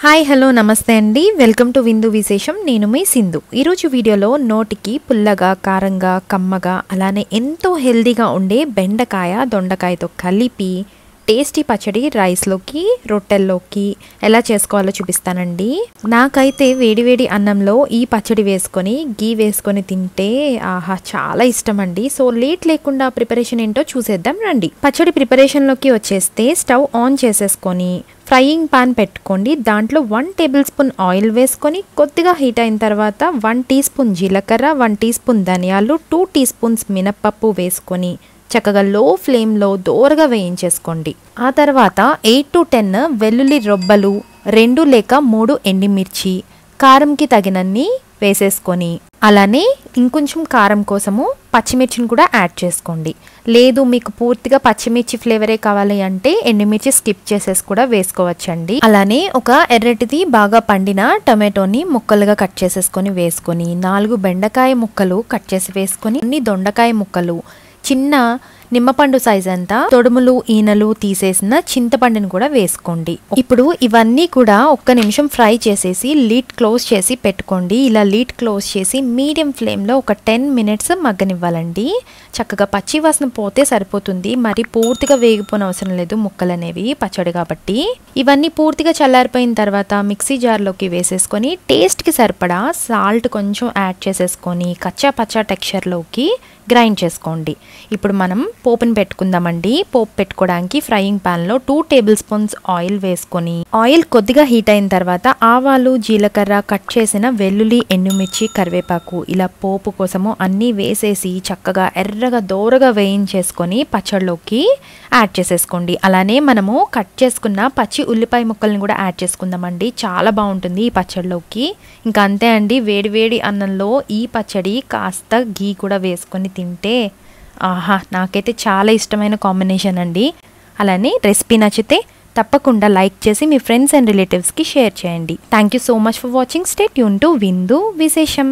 Hi hello నమస్తే అండి welcome to విందు విశేషం నేను మీ సింధు ఈరోజు వీడియోలో నోటికి పుల్లగా కారంగా కమ్మగా అలానే ఎంతో హెల్దీగా ఉండే బెండకాయ దొండకాయతో కలిపి టేస్టీ పచ్చడి రైస్లోకి రొట్టెల్లోకి ఎలా చేసుకోవాలో చూపిస్తానండి. నాకైతే వేడివేడి అన్నంలో ఈ పచ్చడి వేసుకొని గీ వేసుకొని తింటే ఆహా చాలా ఇష్టం అండి. సో లేట్ లేకుండా ప్రిపరేషన్ ఏంటో చూసేద్దాం రండి. పచ్చడి ప్రిపరేషన్లోకి వచ్చేస్తే స్టవ్ ఆన్ చేసేసుకొని ఫ్రైయింగ్ పాన్ పెట్టుకోండి. దాంట్లో 1 టేబుల్ స్పూన్ ఆయిల్ వేసుకొని కొద్దిగా హీట్ అయిన తర్వాత 1 టీ స్పూన్ జీలకర్ర 1 టీ స్పూన్ ధనియాలు 2 టీ స్పూన్స్ మినప్పప్పు వేసుకొని చక్కగా లో ఫ్లేమ్లో దోరగా వేయించేసుకోండి. ఆ తర్వాత 8 to 10 వెల్లుల్లి రొబ్బలు 2 లేక 3 ఎండిమిర్చి కారంకి తగినన్ని వేసేసుకొని అలానే ఇంకొంచెం కారం కోసము పచ్చిమిర్చిని కూడా యాడ్ చేసుకోండి. లేదు మీకు పూర్తిగా పచ్చిమిర్చి ఫ్లేవరే కావాలి అంటే ఎండుమిర్చి స్కిప్ చేసేసి కూడా వేసుకోవచ్చండి. అలానే ఒక ఎర్రటిది బాగా పండిన టమాటోని ముక్కలుగా కట్ చేసేసుకొని వేసుకొని 4 బెండకాయ ముక్కలు కట్ చేసి వేసుకొని అన్ని దొండకాయ ముక్కలు చిన్న నిమ్మపండు సైజ్ అంతా తొడుములు ఈనలు తీసేసిన చింతపండుని కూడా వేసుకోండి. ఇప్పుడు ఇవన్నీ కూడా ఒక్క నిమిషం ఫ్రై చేసేసి లిడ్ క్లోజ్ చేసి పెట్టుకోండి. ఇలా లిడ్ క్లోజ్ చేసి మీడియం ఫ్లేమ్లో ఒక 10 minutes మగ్గనివ్వాలండి. చక్కగా పచ్చి వాసన పోతే సరిపోతుంది, మరి పూర్తిగా వేగిపోని అవసరం లేదు ముక్కలు అనేవి పచ్చడి కాబట్టి. ఇవన్నీ పూర్తిగా చల్లారిపోయిన తర్వాత మిక్సీ జార్లోకి వేసేసుకొని టేస్ట్కి సరిపడా సాల్ట్ కొంచెం యాడ్ చేసేసుకొని కచ్చా పచ్చా టెక్స్చర్లోకి గ్రైండ్ చేసుకోండి. ఇప్పుడు మనం పోపుని పెట్టుకుందామండి. పోపు పెట్టుకోవడానికి ఫ్రైయింగ్ ప్యాన్లో 2 టేబుల్ స్పూన్స్ ఆయిల్ వేసుకొని ఆయిల్ కొద్దిగా హీట్ అయిన తర్వాత ఆవాలు జీలకర్ర కట్ చేసిన వెల్లుల్లి ఎండుమిర్చి కరివేపాకు ఇలా పోపు కోసము అన్నీ వేసేసి చక్కగా ఎర్రగా దోరగా వేయించేసుకొని పచ్చడిలోకి యాడ్ చేసేసుకోండి. అలానే మనము కట్ చేసుకున్న పచ్చి ఉల్లిపాయ ముక్కల్ని కూడా యాడ్ చేసుకుందామండి. చాలా బాగుంటుంది ఈ పచ్చడిలోకి. ఇంకా అంతే అండి, వేడి వేడి అన్నంలో ఈ పచ్చడి కాస్త గీ కూడా వేసుకొని తింటే ఆహా నాకైతే చాలా ఇష్టమైన కాంబినేషన్ అండి. అలానే రెసిపీ నచ్చితే తప్పకుండా లైక్ చేసి మీ ఫ్రెండ్స్ అండ్ రిలేటివ్స్కి షేర్ చేయండి. Thank you so much for watching. Stay tune to విందు విశేషం.